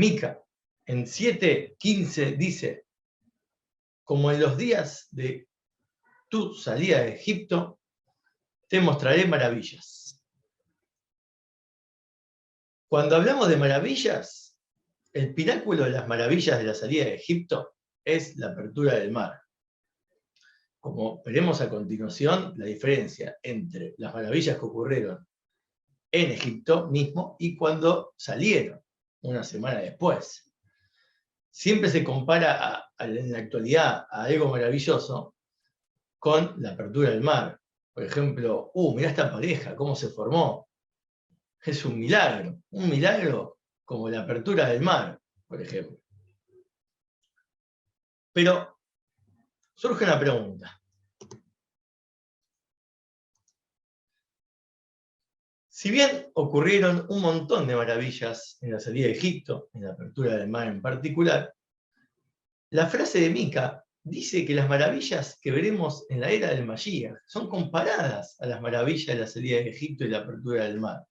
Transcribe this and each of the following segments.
Mica, en 7:15 dice: como en los días de tu salida de Egipto, te mostraré maravillas. Cuando hablamos de maravillas, el pináculo de las maravillas de la salida de Egipto es la apertura del mar. Como veremos a continuación, la diferencia entre las maravillas que ocurrieron en Egipto mismo y cuando salieron, una semana después. Siempre se compara en la actualidad a algo maravilloso con la apertura del mar. Por ejemplo, mirá esta pareja, cómo se formó. Es un milagro como la apertura del mar, por ejemplo. Pero surge una pregunta. Si bien ocurrieron un montón de maravillas en la salida de Egipto, en la apertura del mar en particular, la frase de Mica dice que las maravillas que veremos en la era del Mashiach son comparadas a las maravillas de la salida de Egipto y la apertura del mar.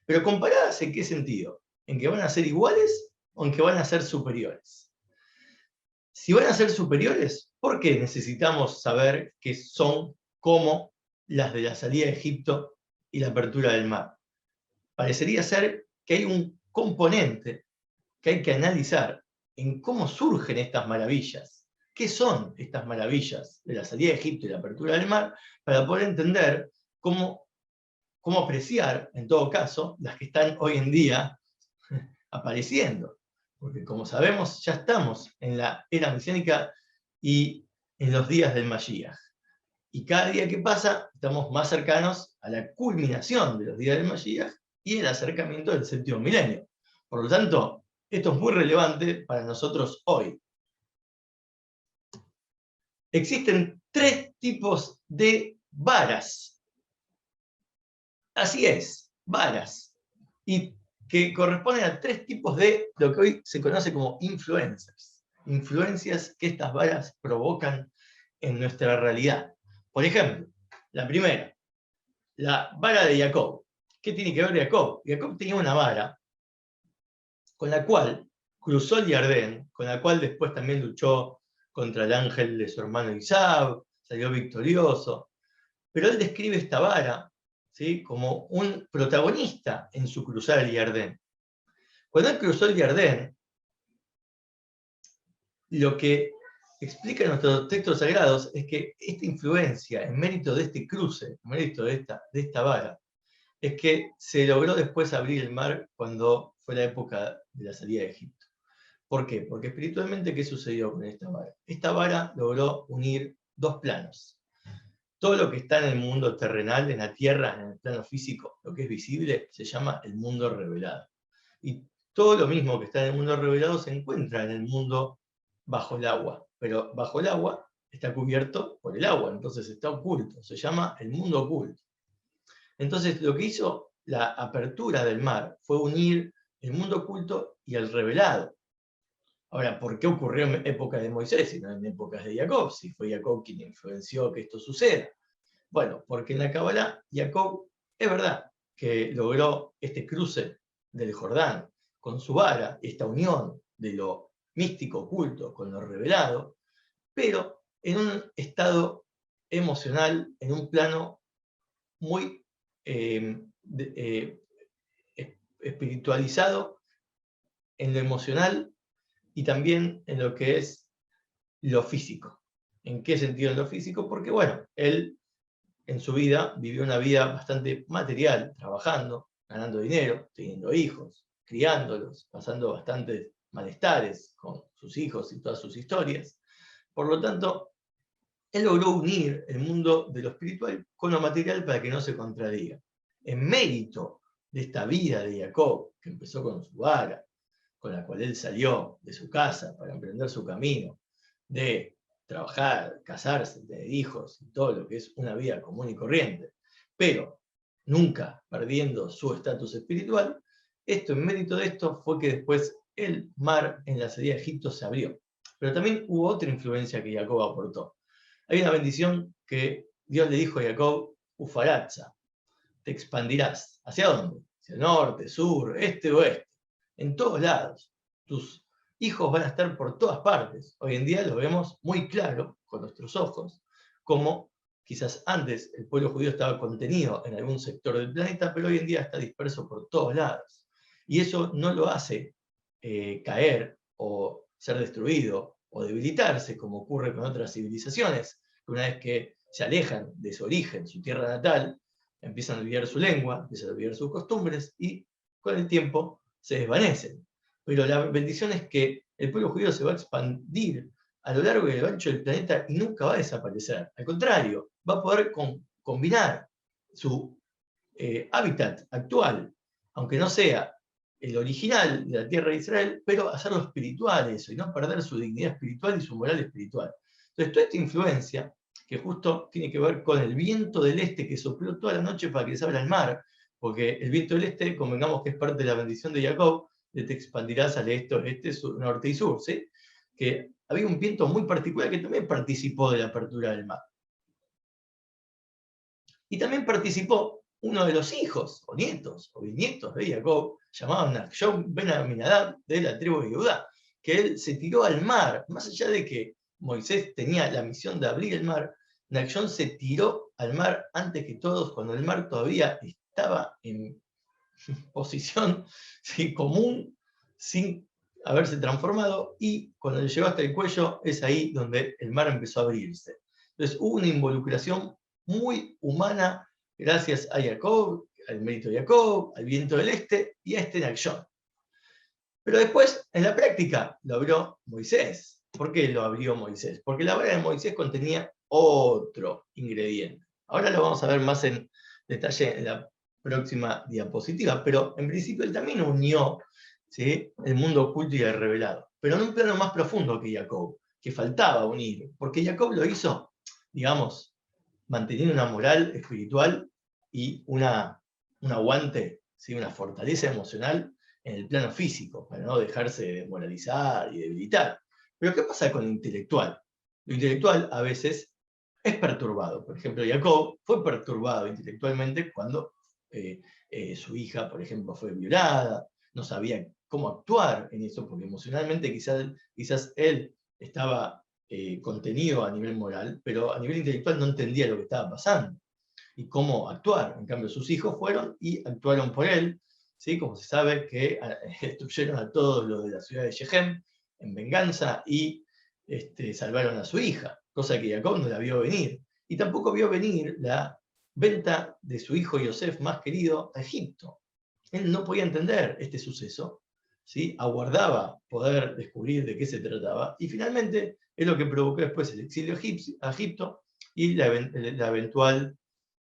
Pero comparadas ¿en qué sentido? ¿En que van a ser iguales o en que van a ser superiores? Si van a ser superiores, ¿por qué necesitamos saber que son como las de la salida de Egipto y la apertura del mar? Parecería ser que hay un componente que hay que analizar en cómo surgen estas maravillas. ¿Qué son estas maravillas de la salida de Egipto y la apertura del mar? Para poder entender cómo apreciar, en todo caso, las que están hoy en día apareciendo. Porque como sabemos, ya estamos en la era mesiánica y en los días del Mashiach. Y cada día que pasa, estamos más cercanos a la culminación de los días del Mashiach y el acercamiento del séptimo milenio. Por lo tanto, esto es muy relevante para nosotros hoy. Existen 3 tipos de varas. Así es, varas. Y que corresponden a 3 tipos de lo que hoy se conoce como influencias. Influencias que estas varas provocan en nuestra realidad. Por ejemplo, la primera, la vara de Jacob. ¿Qué tiene que ver Jacob? Jacob tenía una vara con la cual cruzó el Jordán, con la cual después también luchó contra el ángel de su hermano Isab, salió victorioso. Pero él describe esta vara, ¿sí?, como un protagonista en su cruzar el Jordán. Cuando él cruzó el Jordán, lo que explica nuestros textos sagrados es que esta influencia, en mérito de este cruce, en mérito de esta vara, es que se logró después abrir el mar cuando fue la época de la salida de Egipto. ¿Por qué? Porque espiritualmente, ¿qué sucedió con esta vara? Esta vara logró unir 2 planos. Todo lo que está en el mundo terrenal, en la tierra, en el plano físico, lo que es visible, se llama el mundo revelado. Y todo lo mismo que está en el mundo revelado se encuentra en el mundo bajo el agua. Pero bajo el agua está cubierto por el agua, entonces está oculto. Se llama el mundo oculto. Entonces, lo que hizo la apertura del mar fue unir el mundo oculto y el revelado. Ahora, ¿por qué ocurrió en épocas de Moisés y no en épocas de Jacob? Si fue Jacob quien influenció que esto suceda. Bueno, porque en la Kabbalah, Jacob es verdad que logró este cruce del Jordán con su vara, esta unión de lo místico oculto con lo revelado, pero en un estado emocional, en un plano muy espiritualizado en lo emocional y también en lo que es lo físico. ¿En qué sentido en lo físico? Porque, bueno, él en su vida vivió una vida bastante material, trabajando, ganando dinero, teniendo hijos, criándolos, pasando bastantes malestares con sus hijos y todas sus historias. Por lo tanto, él logró unir el mundo de lo espiritual con lo material para que no se contradiga. En mérito de esta vida de Jacob, que empezó con su vara, con la cual él salió de su casa para emprender su camino, de trabajar, casarse, tener hijos y todo lo que es una vida común y corriente, pero nunca perdiendo su estatus espiritual, en mérito de esto fue que después el mar en la salida de Egipto se abrió. Pero también hubo otra influencia que Jacob aportó. Hay una bendición que Dios le dijo a Jacob: Ufaratza, te expandirás. ¿Hacia dónde? Hacia el norte, sur, este, oeste. En todos lados. tus hijos van a estar por todas partes. Hoy en día lo vemos muy claro con nuestros ojos, como quizás antes el pueblo judío estaba contenido en algún sector del planeta, pero hoy en día está disperso por todos lados. Y eso no lo hace caer o ser destruido o debilitarse, como ocurre con otras civilizaciones, que una vez que se alejan de su origen, su tierra natal, empiezan a olvidar su lengua, empiezan a olvidar sus costumbres y con el tiempo se desvanecen. Pero la bendición es que el pueblo judío se va a expandir a lo largo y a lo ancho del planeta y nunca va a desaparecer. Al contrario, va a poder combinar su hábitat actual, aunque no sea el original de la tierra de Israel, pero hacerlo espiritual eso, y no perder su dignidad espiritual y su moral espiritual. Entonces, toda esta influencia, que justo tiene que ver con el viento del este que sopló toda la noche para que se abra el mar, porque el viento del este, convengamos que es parte de la bendición de Jacob, de te expandirás al este, oeste, norte y sur, ¿sí? Que había un viento muy particular que también participó de la apertura del mar. Y también participó uno de los hijos, o nietos, o bisnietos de Jacob, llamado Nachshon ben Aminadab, de la tribu de Judá, que él se tiró al mar, más allá de que Moisés tenía la misión de abrir el mar, Nachshon se tiró al mar antes que todos, cuando el mar todavía estaba en posición común, sin haberse transformado, y cuando le llegó hasta el cuello, es ahí donde el mar empezó a abrirse. Entonces hubo una involucración muy humana, gracias a Jacob, al mérito de Jacob, al viento del este y a este Nachshon. Pero después, en la práctica, lo abrió Moisés. ¿Por qué lo abrió Moisés? Porque la vara de Moisés contenía otro ingrediente. Ahora lo vamos a ver más en detalle en la próxima diapositiva, pero en principio él también unió, ¿sí?, el mundo oculto y el revelado, pero en un plano más profundo que Jacob, que faltaba unir, porque Jacob lo hizo, digamos, manteniendo una moral espiritual y un aguante, ¿sí?, una fortaleza emocional en el plano físico, para no dejarse desmoralizar y debilitar. Pero ¿qué pasa con lo intelectual? Lo intelectual a veces es perturbado. Por ejemplo, Jacob fue perturbado intelectualmente cuando su hija, por ejemplo, fue violada, no sabía cómo actuar en eso, porque emocionalmente quizás él estaba contenido a nivel moral, pero a nivel intelectual no entendía lo que estaba pasando y cómo actuar. En cambio, sus hijos fueron y actuaron por él, ¿sí? Como se sabe que destruyeron a todos los de la ciudad de Shechem en venganza y salvaron a su hija, cosa que Jacob no la vio venir. Y tampoco vio venir la venta de su hijo Yosef más querido a Egipto. Él no podía entender este suceso, ¿sí? Aguardaba poder descubrir de qué se trataba, y finalmente es lo que provocó después el exilio a Egipto y la eventual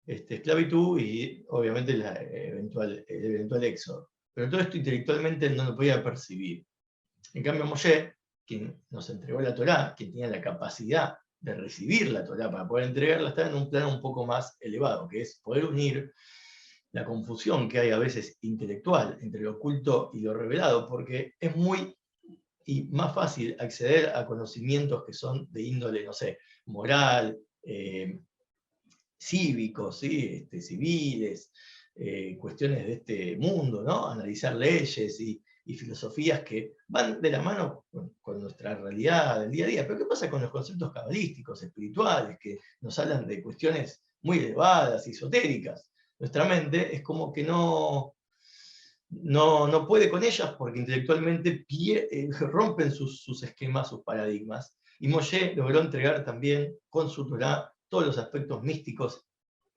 esclavitud y obviamente el eventual éxodo. Pero todo esto intelectualmente no lo podía percibir. En cambio, Moshe, quien nos entregó la Torá, quien tenía la capacidad de recibir la Torá para poder entregarla, estaba en un plano un poco más elevado, que es poder unir la confusión que hay a veces intelectual entre lo oculto y lo revelado, porque es muy y más fácil acceder a conocimientos que son de índole, no sé, moral, cívicos, ¿sí? Civiles, cuestiones de este mundo, ¿no? Analizar leyes y filosofías que van de la mano con nuestra realidad del día a día. Pero ¿qué pasa con los conceptos cabalísticos, espirituales, que nos hablan de cuestiones muy elevadas, esotéricas? Nuestra mente es como que no puede con ellas porque intelectualmente rompen sus esquemas, sus paradigmas. Y Moshe logró entregar también con su Torá todos los aspectos místicos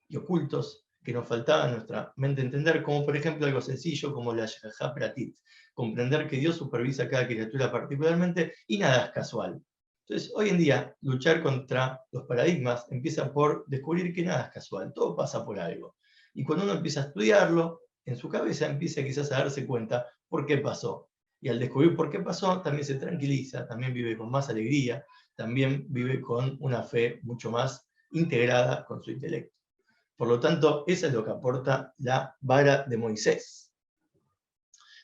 y ocultos que nos faltaba en nuestra mente entender, como por ejemplo algo sencillo como la Shahá Pratit, comprender que Dios supervisa a cada criatura particularmente y nada es casual. Entonces, hoy en día, luchar contra los paradigmas empieza por descubrir que nada es casual, todo pasa por algo. Y cuando uno empieza a estudiarlo, en su cabeza empieza quizás a darse cuenta por qué pasó. Y al descubrir por qué pasó, también se tranquiliza, también vive con más alegría, también vive con una fe mucho más integrada con su intelecto. Por lo tanto, eso es lo que aporta la vara de Moisés.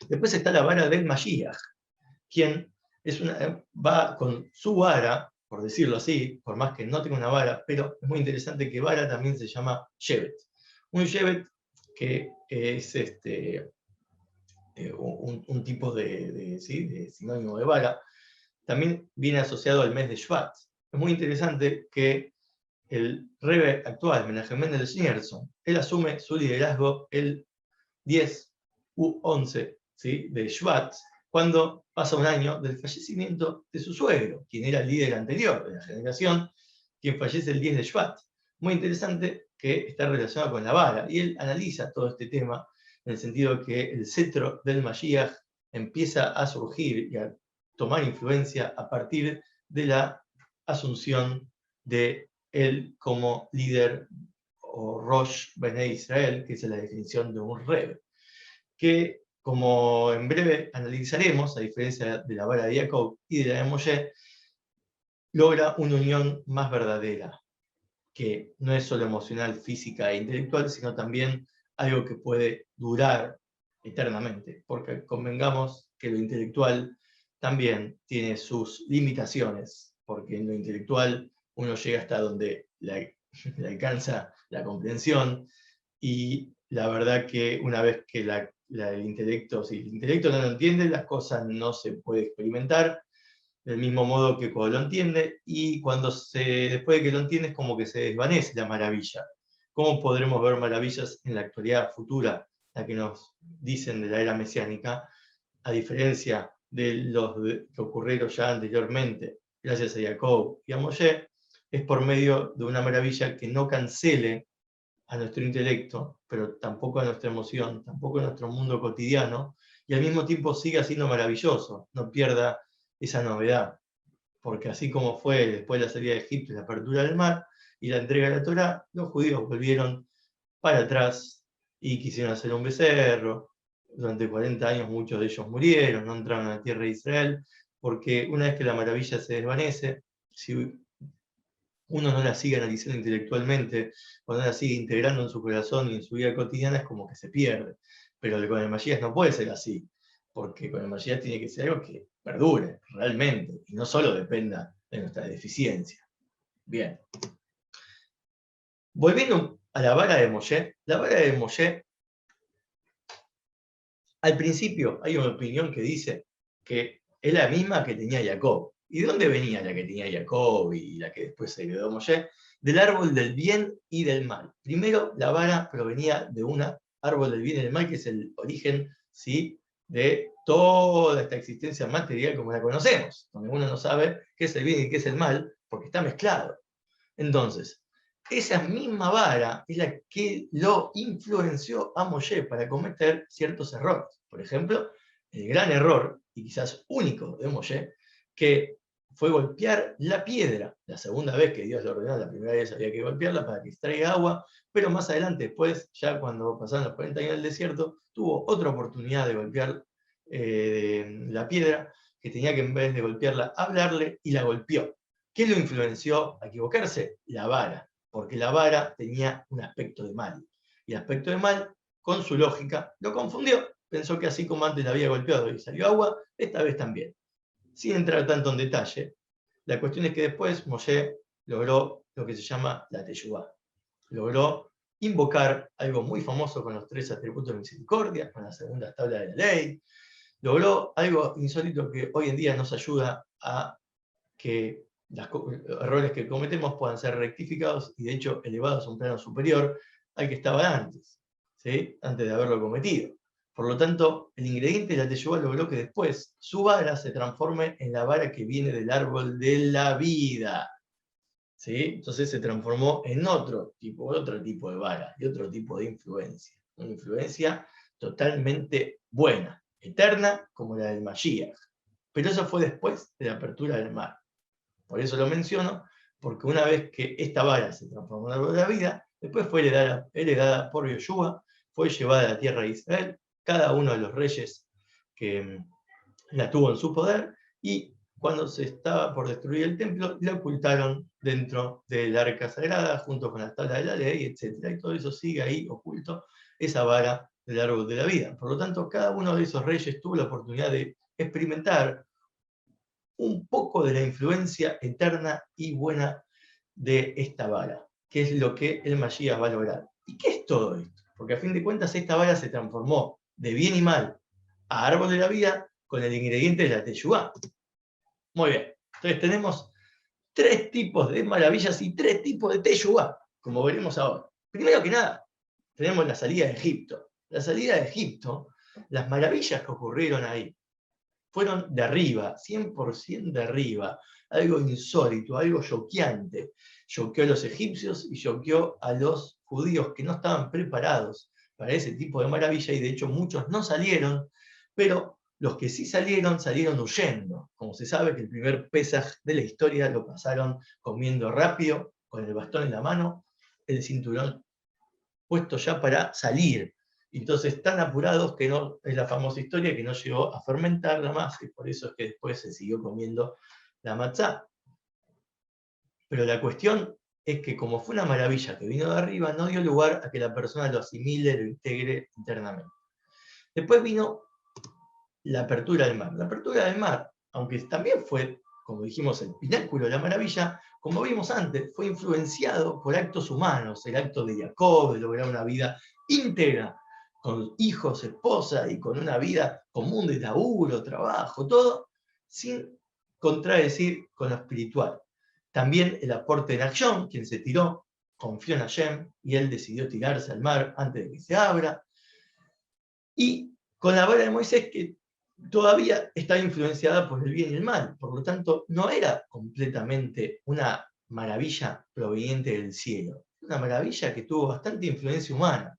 Después está la vara del Mashiach, quien va con su vara, por decirlo así, por más que no tenga una vara, pero es muy interesante que vara también se llama Shevet. Un Shevet que es un tipo ¿sí? de sinónimo de vara, también viene asociado al mes de Shvat. Es muy interesante que el Rebbe actual, Menachem Mendel Schneerson, él asume su liderazgo el 10 u 11, ¿sí? de Shvat, cuando pasa un año del fallecimiento de su suegro, quien era el líder anterior de la generación, quien fallece el 10 de Shvat. Muy interesante que está relacionado con la vara, y él analiza todo este tema en el sentido de que el cetro del Mashiach empieza a surgir y a tomar influencia a partir de la asunción de él como líder o Rosh Bnei Israel, que es la definición de un Rebbe, que, como en breve analizaremos, a diferencia de la vara de Jacob y de la de Moshe, logra una unión más verdadera, que no es solo emocional, física e intelectual, sino también algo que puede durar eternamente, porque convengamos que lo intelectual también tiene sus limitaciones, porque en lo intelectual uno llega hasta donde le alcanza la comprensión, y la verdad que una vez que el intelecto, si el intelecto no lo entiende, las cosas no se puede experimentar, del mismo modo que cuando lo entiende, y después de que lo entiende es como que se desvanece la maravilla. ¿Cómo podremos ver maravillas en la actualidad futura, la que nos dicen de la era mesiánica, a diferencia de los que ocurrieron ya anteriormente, gracias a Jacob y a Moshe? Es por medio de una maravilla que no cancele a nuestro intelecto, pero tampoco a nuestra emoción, tampoco a nuestro mundo cotidiano, y al mismo tiempo siga siendo maravilloso, no pierda esa novedad, porque así como fue después de la salida de Egipto y la apertura del mar y la entrega de la Torá, los judíos volvieron para atrás y quisieron hacer un becerro. Durante 40 años muchos de ellos murieron, no entraron a la tierra de Israel, porque una vez que la maravilla se desvanece, si uno no la sigue analizando intelectualmente, o no la sigue integrando en su corazón y en su vida cotidiana, es como que se pierde. Pero con el Mesías no puede ser así, porque con el Mesías tiene que ser algo que perdure realmente, y no solo dependa de nuestra deficiencia. Bien. Volviendo a la vara de Moshe, la vara de Moshe, al principio hay una opinión que dice que es la misma que tenía Jacob. ¿Y de dónde venía la que tenía Jacob y la que después se heredó Moshe? Del árbol del bien y del mal. Primero, la vara provenía de un árbol del bien y del mal, que es el origen, ¿sí?, de toda esta existencia material como la conocemos, donde uno no sabe qué es el bien y qué es el mal, porque está mezclado. Entonces, esa misma vara es la que lo influenció a Moshe para cometer ciertos errores. Por ejemplo, el gran error, y quizás único de Moshe, que fue golpear la piedra. La segunda vez que Dios lo ordenó, la primera vez había que golpearla para que extraiga agua, pero más adelante, después, ya cuando pasaron los 40 años del desierto, tuvo otra oportunidad de golpear la piedra, que tenía que, en vez de golpearla, hablarle, y la golpeó. ¿Qué lo influenció a equivocarse? La vara, porque la vara tenía un aspecto de mal. Y el aspecto de mal, con su lógica, lo confundió. Pensó que así como antes la había golpeado y salió agua, esta vez también. Sin entrar tanto en detalle, la cuestión es que después Moshe logró lo que se llama la teshuvá. Logró invocar algo muy famoso con los 3 atributos de misericordia, con la segunda tabla de la ley. Logró algo insólito que hoy en día nos ayuda a que los errores que cometemos puedan ser rectificados y de hecho elevados a un plano superior al que estaba antes, ¿sí?, antes de haberlo cometido. Por lo tanto, el ingrediente de la teshuvá logró que después su vara se transforme en la vara que viene del árbol de la vida, ¿sí? Entonces se transformó en otro tipo de vara y otro tipo de influencia. Una influencia totalmente buena, eterna, como la del Mashiach. Pero eso fue después de la apertura del mar. Por eso lo menciono, porque una vez que esta vara se transformó en el árbol de la vida, después fue heredada por Yoshua, fue llevada a la tierra de Israel, cada uno de los reyes que la tuvo en su poder, y cuando se estaba por destruir el templo, la ocultaron dentro del arca sagrada, junto con las tablas de la ley, etc. Y todo eso sigue ahí oculto, esa vara del árbol de la vida. Por lo tanto, cada uno de esos reyes tuvo la oportunidad de experimentar un poco de la influencia eterna y buena de esta vara, que es lo que el Mashiach va a lograr. ¿Y qué es todo esto? Porque a fin de cuentas esta vara se transformó de bien y mal a árbol de la vida con el ingrediente de la teshuvá. Muy bien. Entonces tenemos 3 tipos de maravillas y 3 tipos de teshuvá, como veremos ahora. Primero que nada, tenemos la salida de Egipto. La salida de Egipto, las maravillas que ocurrieron ahí, fueron de arriba, 100% de arriba, algo insólito, algo choqueante. Choqueó a los egipcios y choqueó a los judíos que no estaban preparados para ese tipo de maravilla, y de hecho muchos no salieron, pero los que sí salieron huyendo. Como se sabe que el primer Pesaj de la historia lo pasaron comiendo rápido, con el bastón en la mano, el cinturón puesto ya para salir. Entonces, tan apurados que no, es la famosa historia que no llegó a fermentar la masa, y por eso es que después se siguió comiendo la matzá. Pero la cuestión es que como fue una maravilla que vino de arriba, no dio lugar a que la persona lo asimile, lo integre internamente. Después vino la apertura del mar. La apertura del mar, aunque también fue, como dijimos, el pináculo de la maravilla, como vimos antes, fue influenciado por actos humanos, el acto de Jacob, de lograr una vida íntegra, con hijos, esposa, y con una vida común de laburo, trabajo, todo, sin contradecir con lo espiritual. También el aporte de Nachshon, quien se tiró, confió en Hashem, y él decidió tirarse al mar antes de que se abra. Y con la vara de Moisés, que todavía estaba influenciada por el bien y el mal, por lo tanto no era completamente una maravilla proveniente del cielo, una maravilla que tuvo bastante influencia humana,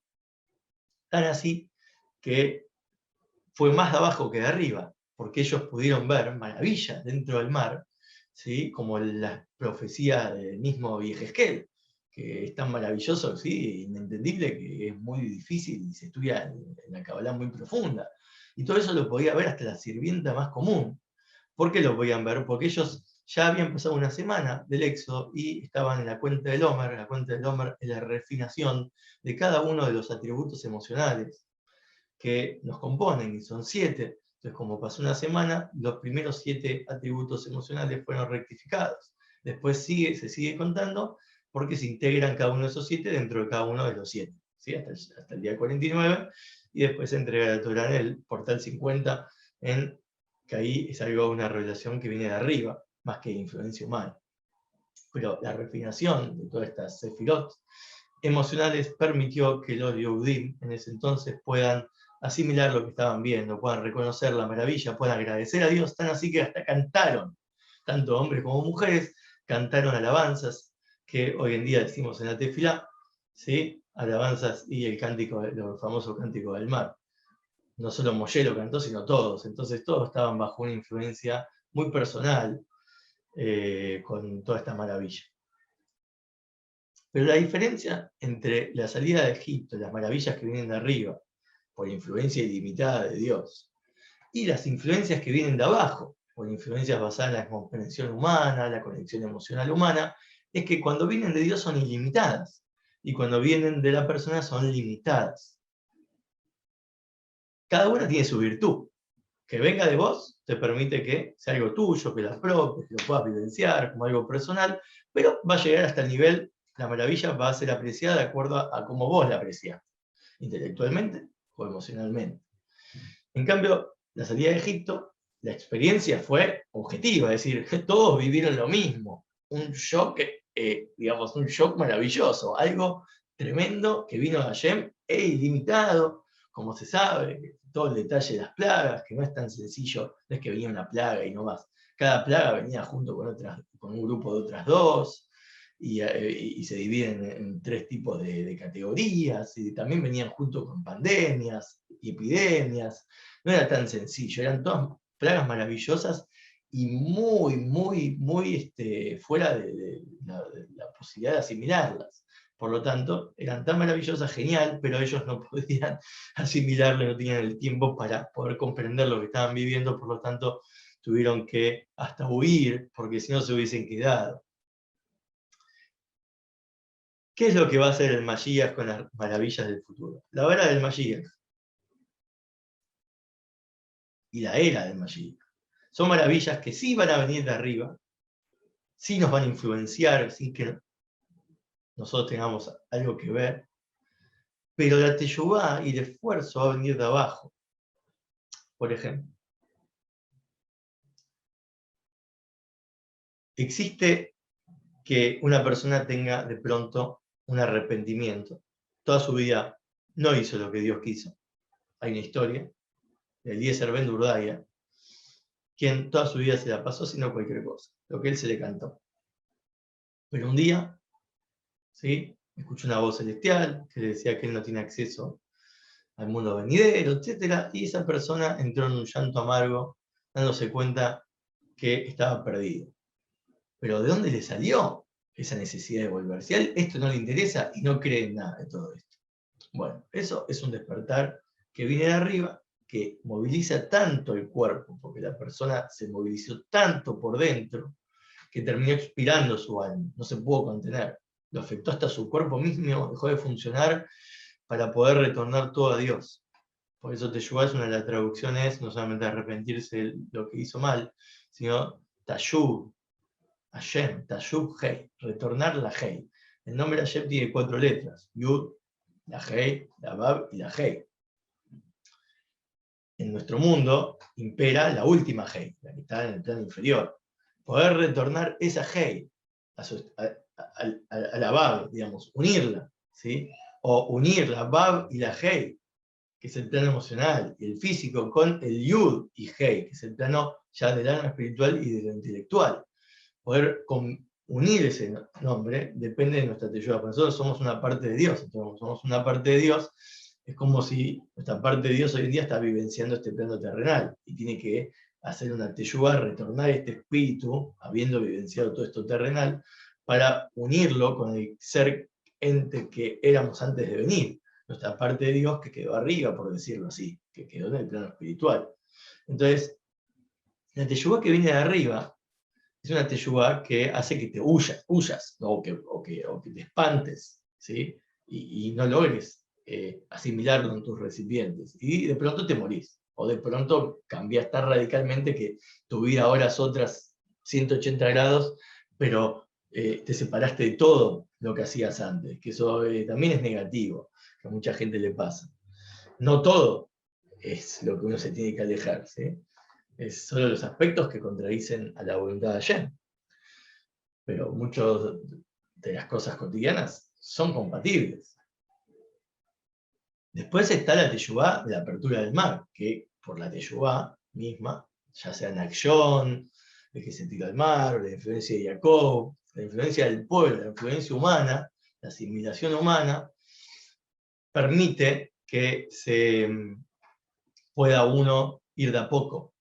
tan así que fue más de abajo que de arriba, porque ellos pudieron ver maravillas dentro del mar, ¿sí? Como la profecía del mismo Yehezkel, que es tan maravilloso, ¿sí? Inentendible, que es muy difícil y se estudia en la Kabbalah muy profunda. Y todo eso lo podía ver hasta la sirvienta más común. ¿Por qué lo podían ver? Porque ellos ya habían pasado una semana del Éxodo y estaban en la cuenta del Omer. La cuenta del Omer es la refinación de cada uno de los atributos emocionales que nos componen, y son 7. Entonces, como pasó una semana, los primeros 7 atributos emocionales fueron rectificados. Después se sigue contando, porque se integran cada uno de esos 7 dentro de cada uno de los 7, ¿sí? hasta el día 49, y después se entrega la Torá en el portal 50, que ahí es algo, una revelación que viene de arriba, más que de influencia humana. Pero la refinación de todas estas sefirot emocionales permitió que los Yehudim en ese entonces puedan asimilar lo que estaban viendo, puedan reconocer la maravilla, puedan agradecer a Dios, tan así que hasta cantaron, tanto hombres como mujeres, cantaron alabanzas, que hoy en día decimos en la tefilá, ¿sí? Alabanzas y el famoso cántico del mar. No solo Moshe lo cantó, sino todos. Entonces todos estaban bajo una influencia muy personal con toda esta maravilla. Pero la diferencia entre la salida de Egipto, las maravillas que vienen de arriba, por influencia ilimitada de Dios, y las influencias que vienen de abajo, por influencias basadas en la comprensión humana, la conexión emocional humana, es que cuando vienen de Dios son ilimitadas, y cuando vienen de la persona son limitadas. Cada una tiene su virtud. Que venga de vos te permite que sea algo tuyo, que lo apropies, que lo puedas vivenciar como algo personal, pero va a llegar hasta el nivel, la maravilla va a ser apreciada de acuerdo a cómo vos la apreciás, intelectualmente o emocionalmente. En cambio, la salida de Egipto, la experiencia fue objetiva, es decir, todos vivieron lo mismo, un shock, digamos, un shock maravilloso, algo tremendo que vino de Hashem e ilimitado, como se sabe, todo el detalle de las plagas, que no es tan sencillo, no es que venía una plaga y no más. Cada plaga venía junto con un grupo de otras 2, y se dividen en 3 tipos de categorías, y también venían junto con pandemias y epidemias. No era tan sencillo, eran todas plagas maravillosas y muy, muy, muy fuera de la posibilidad de asimilarlas. Por lo tanto, eran tan maravillosas, genial, pero ellos no podían asimilarlo, no tenían el tiempo para poder comprender lo que estaban viviendo, por lo tanto, tuvieron que hasta huir, porque si no se hubiesen quedado. ¿Qué es lo que va a hacer el Mashiach con las maravillas del futuro? La vara del Mashiach y la era del Mashiach son maravillas que sí van a venir de arriba, sí nos van a influenciar, sin que nosotros tengamos algo que ver, pero la teshuvá y el esfuerzo va a venir de abajo. Por ejemplo, existe que una persona tenga de pronto un arrepentimiento. Toda su vida no hizo lo que Dios quiso. Hay una historia de Eliezer Ben Durdaya, quien toda su vida se la pasó haciendo cualquier cosa, lo que él se le cantó. Pero un día, ¿sí?, escuchó una voz celestial que le decía que él no tiene acceso al mundo venidero, etc. Y esa persona entró en un llanto amargo, dándose cuenta que estaba perdido. Pero ¿de dónde le salió esa necesidad de volver? Si a él esto no le interesa y no cree en nada de todo esto. Bueno, eso es un despertar que viene de arriba, que moviliza tanto el cuerpo, porque la persona se movilizó tanto por dentro, que terminó expirando su alma, no se pudo contener. Lo afectó hasta su cuerpo mismo, dejó de funcionar para poder retornar todo a Dios. Por eso Teshuvá es una de las traducciones, no solamente arrepentirse de lo que hizo mal, sino Tashub, Hashem, Tashub Hei, retornar la Hei. El nombre de Hashem tiene 4 letras, Yud, la Hei, la Bab y la Hei. En nuestro mundo impera la última Hei, la que está en el plano inferior. Poder retornar esa Hei a la Bab, digamos, unirla, ¿sí? O unir la Bab y la Hei, que es el plano emocional, y el físico, con el Yud y Hei, que es el plano ya del alma espiritual y de lo intelectual. Poder unir ese nombre depende de nuestra teshuvá. Nosotros somos una parte de Dios, entonces somos una parte de Dios, es como si nuestra parte de Dios hoy en día está vivenciando este plano terrenal, y tiene que hacer una teshuvá, retornar este espíritu, habiendo vivenciado todo esto terrenal, para unirlo con el ser ente que éramos antes de venir, nuestra parte de Dios que quedó arriba, por decirlo así, que quedó en el plano espiritual. Entonces, la teshuvá que viene de arriba es una teshuvá que hace que te huyas, ¿no? o que te espantes, ¿sí? y no logres asimilarlo en tus recipientes. Y de pronto te morís, o de pronto cambias tan radicalmente que tu vida ahora es otras 180 grados, pero te separaste de todo lo que hacías antes, que eso también es negativo, que a mucha gente le pasa. No todo es lo que uno se tiene que alejar, ¿sí? Es solo los aspectos que contradicen a la voluntad de Hashem. Pero muchas de las cosas cotidianas son compatibles. Después está la teshuvá de la apertura del mar, que por la teshuvá misma, ya sea en acción, de que se tira al mar, la influencia de Jacob, la influencia del pueblo, la influencia humana, la asimilación humana, permite que se pueda uno ir de a poco.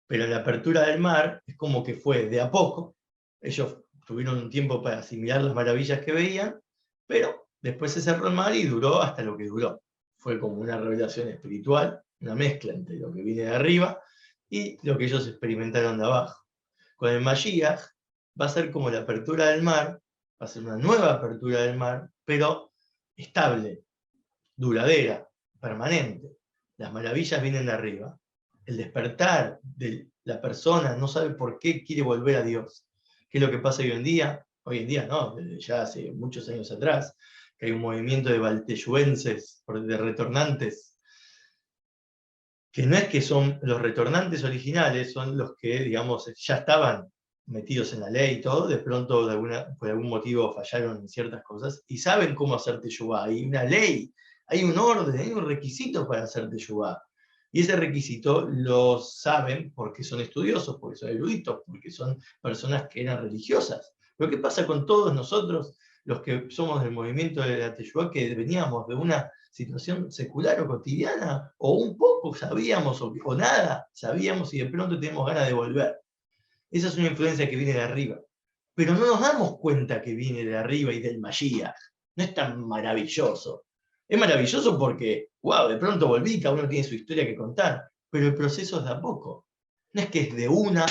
Pero la apertura del mar es como que fue de a poco. Ellos tuvieron un tiempo para asimilar las maravillas que veían, pero después se cerró el mar y duró hasta lo que duró. Fue como una revelación espiritual, una mezcla entre lo que viene de arriba y lo que ellos experimentaron de abajo. Con el Mashiach va a ser como la apertura del mar, va a ser una nueva apertura del mar, pero estable, duradera, permanente. Las maravillas vienen de arriba. El despertar de la persona no sabe por qué quiere volver a Dios. ¿Qué es lo que pasa hoy en día? Hoy en día no, desde ya hace muchos años atrás, que hay un movimiento de valteyuenses, de retornantes, que no es que son los retornantes originales, son los que, digamos, ya estaban metidos en la ley y todo, de pronto por algún motivo fallaron en ciertas cosas, y saben cómo hacer teshuvá. Hay una ley, hay un orden, hay un requisito para hacer teshuvá. Y ese requisito lo saben porque son estudiosos, porque son eruditos, porque son personas que eran religiosas. Pero ¿qué pasa con todos nosotros, los que somos del movimiento de la teshuvá, que veníamos de una situación secular o cotidiana, o un poco sabíamos, o nada sabíamos, y de pronto tenemos ganas de volver? Esa es una influencia que viene de arriba. Pero no nos damos cuenta que viene de arriba y del Mashiach. No es tan maravilloso. Es maravilloso porque, wow, de pronto volví, cada uno tiene su historia que contar, pero el proceso es de a poco. No es que es de una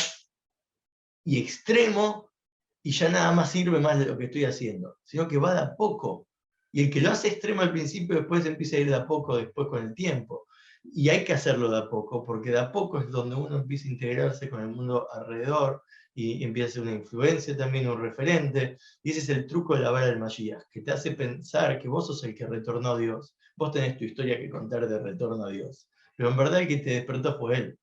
y extremo y ya nada más sirve más de lo que estoy haciendo, sino que va de a poco. Y el que lo hace extremo al principio, después empieza a ir de a poco, después con el tiempo. Y hay que hacerlo de a poco, porque de a poco es donde uno empieza a integrarse con el mundo alrededor, y empieza a ser una influencia también, un referente. Y ese es el truco de la vara del Mashiach, que te hace pensar que vos sos el que retornó a Dios. Vos tenés tu historia que contar de retorno a Dios. pero en verdad el que te despertó fue Él.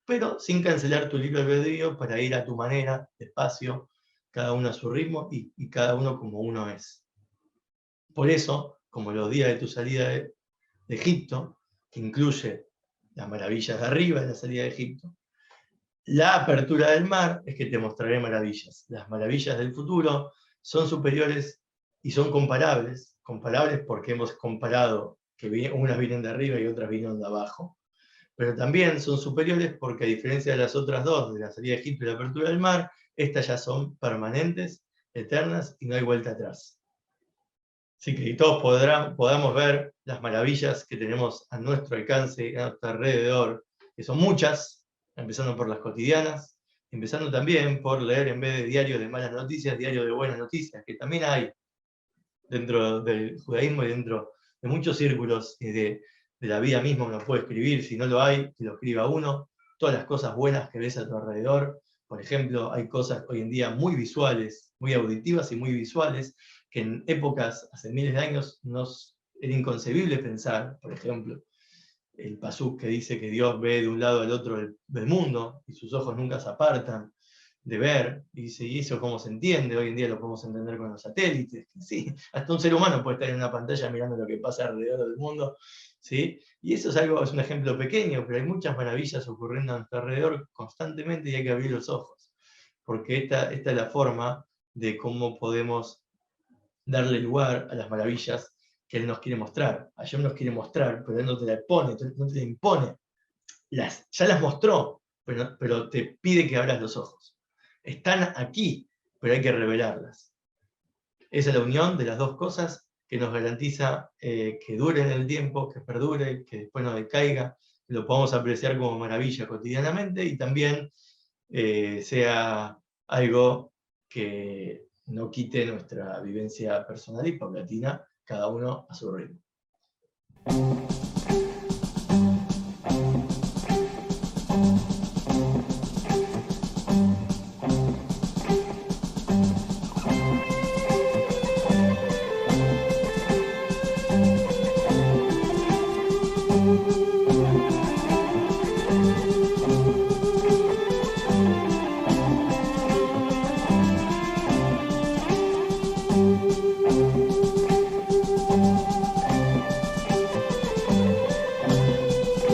Pero sin cancelar tu libre albedrío para ir a tu manera, despacio, cada uno a su ritmo y cada uno como uno es. Por eso, como los días de tu salida de Egipto, que incluye las maravillas de arriba de la salida de Egipto, la apertura del mar es que te mostraré maravillas. Las maravillas del futuro son superiores y son comparables porque hemos comparado que unas vienen de arriba y otras vienen de abajo, pero también son superiores porque a diferencia de las otras dos, de la salida de Egipto y la apertura del mar, estas ya son permanentes, eternas y no hay vuelta atrás. Así que todos podamos ver las maravillas que tenemos a nuestro alcance, a nuestro alrededor, que son muchas, empezando por las cotidianas, empezando también por leer en vez de diario de malas noticias, diario de buenas noticias, que también hay dentro del judaísmo y dentro de muchos círculos de la vida misma. Uno puede escribir, si no lo hay, que lo escriba uno, todas las cosas buenas que ves a tu alrededor. Por ejemplo, hay cosas hoy en día muy visuales, muy auditivas y muy visuales, que en épocas, hace miles de años, era inconcebible pensar. Por ejemplo, el pasuk que dice que Dios ve de un lado al otro del mundo y sus ojos nunca se apartan de ver, y dice, ¿y eso cómo se entiende? Hoy en día lo podemos entender con los satélites, sí, hasta un ser humano puede estar en una pantalla mirando lo que pasa alrededor del mundo, ¿sí? Y eso es un ejemplo pequeño, pero hay muchas maravillas ocurriendo a nuestro alrededor constantemente y hay que abrir los ojos, porque esta es la forma de cómo podemos darle lugar a las maravillas que Él nos quiere mostrar. Ayer nos quiere mostrar, pero Él no te la pone, no te la impone. Ya las mostró, pero te pide que abras los ojos. Están aquí, pero hay que revelarlas. Esa es la unión de las dos cosas que nos garantiza que dure en el tiempo, que perdure, que después no decaiga, que lo podamos apreciar como maravilla cotidianamente y también sea algo que no quite nuestra vivencia personal y paulatina, cada uno a su ritmo.